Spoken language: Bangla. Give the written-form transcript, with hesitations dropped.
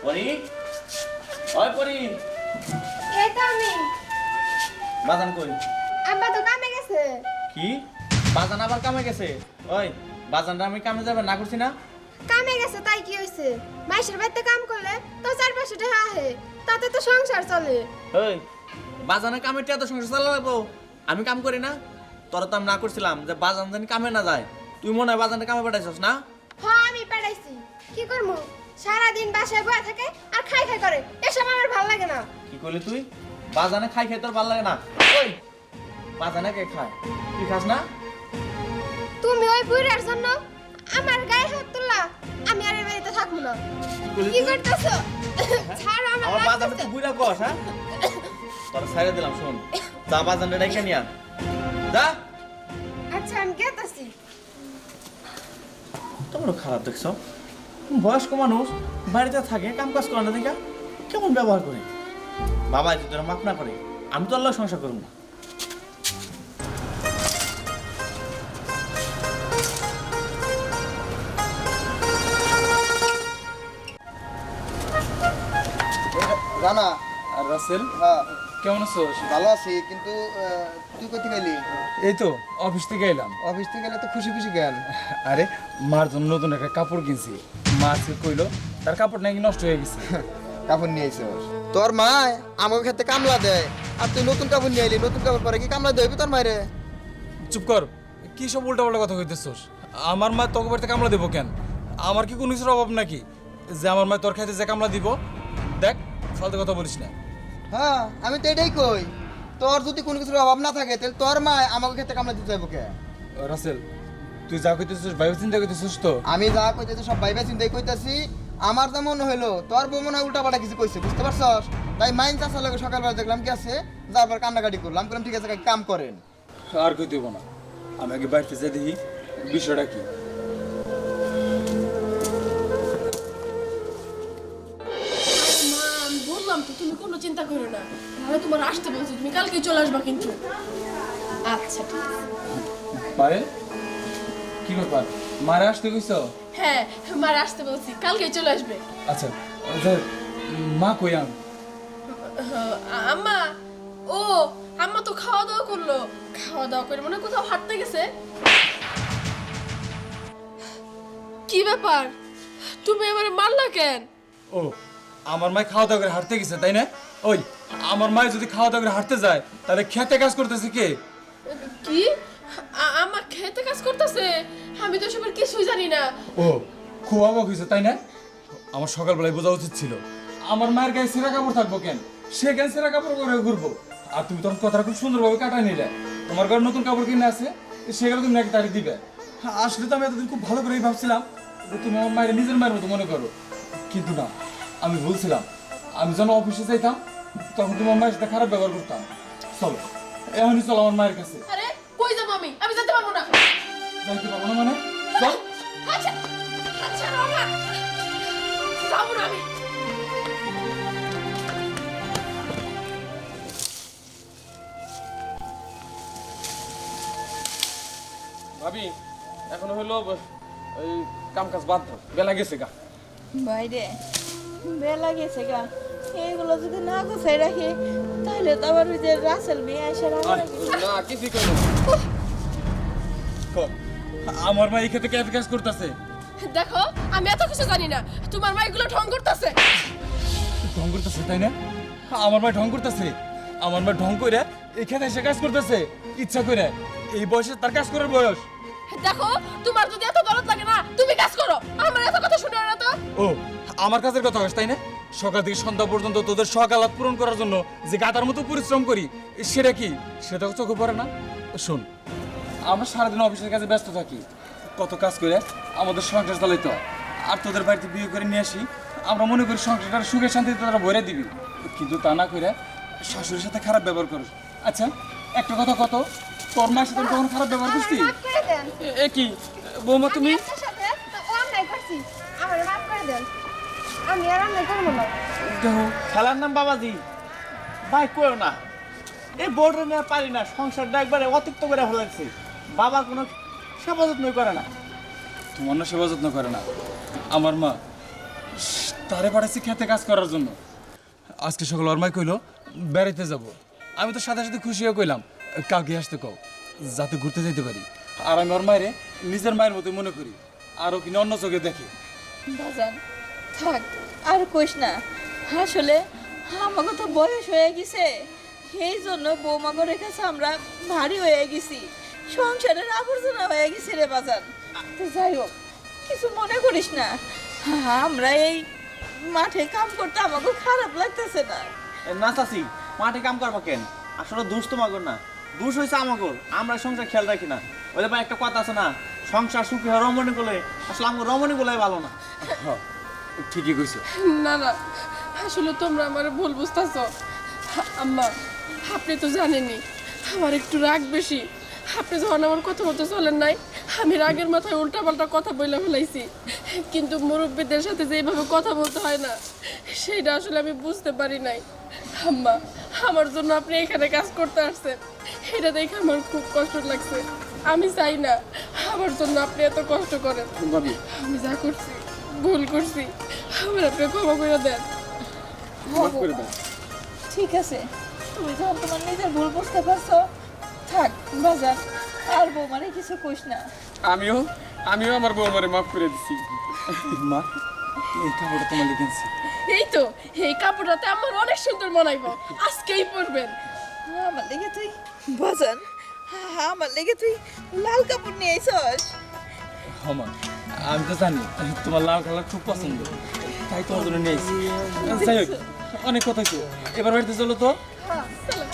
পরি ওই পরি এই তো আমি। বাজান কই? আব্বা তো কামে গেছে। কি বাজান আবার কামে গেছে? ওই বাজানরা আমি কামে যাবে না করছি না? কামে গেছে তাই কি হইছে? মাইশের বাড়িতে কাম করলে তো 4-5 টাকা আহে, তাতে তো সংসার চলে। ওই বাজানের কামের টিয়া তো সংসার চালা লাগবো। আমি কাম করি না? তোরা তো আমি না করছিলাম যে বাজান জানি কামে না যায়। তুই মনে হয় বাজানের কামে পাঠাইছস না? হ্যাঁ আমি পাঠাইছি। কি করবো? সারাদিন বাসায় বসে থাকে আর খাই খাই করে, এসব আমার ভালো লাগে না। কি করলি তুই? বাজানে খাই খেয়ে তোর ভালো লাগে না? ওই বাজানে কে খায়? তুই খাস না? তুমি ওই বুড়ার জন্য আমার গায়ে হাত তুললা, আমি আর এই বাড়িতে থাকবো না। করলি কি তুই? করতেছো? ছাড় আমার আমার বাজানে লাগতেছে। তুই বুইড়া কস, হ্যাঁ? তোর ছাইড়া দিলাম, শোন। যা বাজানে ডাইকা নিয়া। যা। আচ্ছা আমি গেতাছি। তোমরা খারাপ দেখছো? বয়স্ক মানুষ বাড়িতে থাকে, কাম কাজ করে না দেখা কেমন ব্যবহার করে। বাবা যদি তোরা মাফ না করে, আমি তো আল্লাহ সংসার করব না। রানা। আর রাসেল হ্যাঁ কেমন আছোস? ভালো আছি, কিন্তু তুই কোথায় গেলি? এই তো অফিস থেকে এলাম। অফিস থেকে গেলে তো খুশি খুশি কেন? আরে মার জন্য নতুন একটা কাপড় কিনছি। মা আজকে কইলো তার কাপড় নাকি নষ্ট হয়ে গেছে। কাপড় নিয়ে আইসস? তোর মা আমার ক্ষেত্রে কামলা দেয়, আর তুই নতুন কাপড় নিয়ে আইলি। নতুন কাপড় পরে কি কামলা দেবি তোর মায়েরে? চুপ কর, কি সব উল্টাপাল্টা কথা কইতেছস? আমার মা তোকে বাড়িতে কামলা দেবো কেন? আমার কি কোনো কিছুর অভাব নাকি যে আমার মা তোর খাইতে যে কামলা দিব? দেখ, ফালতু কথা বলিস না। হ্যাঁ আমি তো এটাই কই, তোর যদি কোনো কিছুর অভাব না থাকে তাহলে তোর মা আমাকে ক্ষেত্রে কামলা দিতে যাবো কে? রাসেল, তুই যা কইতেছস ভাইবে চিন্তা কইতেছস তো? আমি যা কইতেছি সব ভাইবা চিন্তাই কইতাছি। আমার তো মনে হইলো তোর বউ মনে হয় উল্টাপাল্টা কিছু কইছে, বুঝতে পারছস? তাই মাইন চাষা লাগে সকালবেলা দেখলাম কি আছে, যারপর কান্নাকাটি করলাম, বললাম ঠিক আছে কাম করেন। আর কই দেবো না, আমি আগে বাড়িতে যাই দেখি বিষয়টা কি। মা আমি বললাম তো তুমি কোনো চিন্তা করো না, আমি তোমার আসতে বলছি, তুমি কালকে চলে আসবা কিন্তু। আচ্ছা ঠিক আছে। পায়ে কি ব্যাপার, মারে আসতে কইছো? হ্যাঁ মার আসতে বলছি, কালকে চলে আসবে। আচ্ছা আচ্ছা, মা কই? আমি আম্মা, ও আম্মা তো খাওয়া দাওয়া করলো, খাওয়া দাওয়া করে মনে হয় কোথাও হাঁটতে গেছে। কি ব্যাপার, তুমি এবারে মারলা কেন? ও আমার মায় খাওয়া দাওয়া করে হাঁটতে গেছে তাই না? ওই আমার মায় যদি খাওয়া দাওয়া করে হাঁটতে যায় তাহলে খেতে কাজ করতেছে কে? কি আম্মা খেতে কাজ করতেছে? আমি তো সবার কিছুই জানি না। ও খুব অবাক হয়েছে তাই না? আমার সকালবেলায় বোঝা উচিত ছিল। আমার মায়ের গায়ে ছেঁড়া কাপড় থাকবো কেন? সে কেন ছেঁড়া কাপড় করে ঘুরবো? আর তুমি তখন কথাটা খুব সুন্দরভাবে কাটায় নিলে। তোমার ঘরে নতুন কাপড় কিনে আছে, সেগুলো তুমি নাকি তাড়ি দিবে। আসলে তো আমি এতদিন খুব ভালো করেই ভাবছিলাম যে তুমি আমার মায়ের নিজের মায়ের মতো মনে করো, কিন্তু না, আমি ভুলছিলাম। আমি যখন অফিসে যাইতাম তখন তোমার মায়ের সাথে খারাপ ব্যবহার করতাম। চলো এখনই চলো আমার মায়ের কাছে। আরে কই যাবো আমি? আমি যেতে পারবো না। যাইতে পারবো না মানে? চল। আচ্ছা আচ্ছা বাবা, যাবো না আমি। ভাবি এখন হইলো ওই কাম কাজ বাদ দাও, বেলা গেছে গা। বাইরে বেলা গেছে গা, এগুলো যদি না গুছাই রাখি তাহলে তো আবার ওই যে রাসেল মেয়ে এসে না কিছুই করো আমার মা এই ক্ষেত্রে ক্যাফে কাজ করতেছে। দেখো আমি এত কিছু জানি না, তোমার মা এগুলো ঢং করতেছে। ঢং করতেছে তাই না? আমার মা ঢং করতেছে। আমার মা ঢং করে এই ক্ষেত্রে এসে কাজ করতেছে ইচ্ছা করে। এই বয়সে তার কাজ করার বয়স। দেখো তোমার যদি এত দরদ লাগে না তুমি কাজ করো, আমার এত কথা শুনে না তো। ও আমার কাজের কথা হয় তাই না? সকাল থেকে সন্ধ্যা পর্যন্ত তোদের সকালাত পূরণ করার জন্য যে গাদার মতো পরিশ্রম করি, সেটা কি সেটা চোখে পড়ে না? শোন, আমরা সারাদিন অফিসের কাজে ব্যস্ত থাকি, কত কাজ করে আমাদের সংসার চালাইতে হয়। আর তোদের বাড়িতে বিয়ে করে নিয়ে আসি, আমরা মনে করি সংসারটা সুখে শান্তিতে তারা ভরে দিবি, কিন্তু তা না করে শাশুড়ির সাথে খারাপ ব্যবহার করিস। আচ্ছা একটা কথা কত, তোর মায়ের সাথে কখন খারাপ ব্যবহার করছি? মাফ করে দেন। এ কি বৌমা তুমি? আমি আপনার সাথে তো অন্যায় করছি, আমার মাফ করে দেন। আমি আর অন্যায় করবো না। দেখো খেলার নাম বাবাজি, ভাই কইও না। এই বোর্ডে নিয়ে পারি না, সংসারটা একবারে অতিরিক্ত করে ফেলাচ্ছি। বাবা কোনো সেবা যত্ন করে না। তোমার না সেবা যত্ন করে না, আমার মা তারে পাঠাইছি খেতে কাজ করার জন্য। আজকে সকাল ওর মাই কইলো বেড়াইতে যাব। আমি তো সাথে সাথে খুশি হয়ে কইলাম কালকে আসতে কও, যাতে ঘুরতে যাইতে পারি। আর আমি ওর মায়েরে নিজের মায়ের মতো মনে করি, আরও কিনা অন্য চোখে দেখি। বাজান থাক আর কইস না, আসলে আমাকে তো বয়স হয়ে গেছে, সেই জন্য বৌমাকে রেখেছে আমরা ভারী হয়ে গেছি, সংসারের আবর্জনা হয়ে গেছি রে বাজান। তো যাই হোক, কিছু মনে করিস না, আমরা এই মাঠে কাম করতে আমাকে খারাপ লাগতেছে না। না চাচি, মাঠে কাম করবা কেন? আসলে দোষ তোমাগর না, দোষ হয়েছে আমাগর। আমরা সংসার খেয়াল রাখি না। ওই ভাই একটা কথা আছে না, সংসার সুখী হয় রমণী গুলো, আসলে আমার রমণী গুলাই ভালো না। হ্যাঁ, ঠিকই কইছো। না না, আসলে তোমরা আমার ভুল বুঝতেছো। আম্মা, আপনি তো জানেনই আমার একটু রাগ বেশি। আপনি যখন আমার কথা মতো চলেন নাই, আমি রাগের মাথায় উল্টাপাল্টা কথা বলে ফেলাইছি। কিন্তু মুরব্বীদের সাথে যেভাবে কথা বলতে হয় না, সেইটা আসলে আমি বুঝতে পারি নাই। আম্মা, আমার জন্য আপনি এখানে কাজ করতে আসছেন, এটা দেখে আমার খুব কষ্ট লাগছে। আমি চাই না আমার জন্য আপনি এত কষ্ট করেন। ভাবি, আমি যা করছি ভুল করছি, আমার আপনি ক্ষমা করে দেন। মাফ করে দাও। ঠিক আছে, তুমি যখন তোমার নিজের ভুল বুঝতে পারছো, থাক বাজার, আর বৌমারে কিছু কইস না। আমিও আমার বৌমারে মাফ করে দিছি। মা, এই কাপড়টা তোমার লিখেছি। এই তো, এই কাপড়টাতে আমার অনেক সুন্দর মানাইব, আজকেই পরবেন। আমার লেগে তুই বাজান, আমার লেগে তুই লাল কাপড় নিয়ে আইছস। মা, আমি তো জানি তোমার লাল কালার খুব পছন্দ, তাই তোমার জন্য নিয়ে এসেছি। যাই হোক, অনেক কথা হয়েছে, এবার বাড়িতে চলো তো। চলো।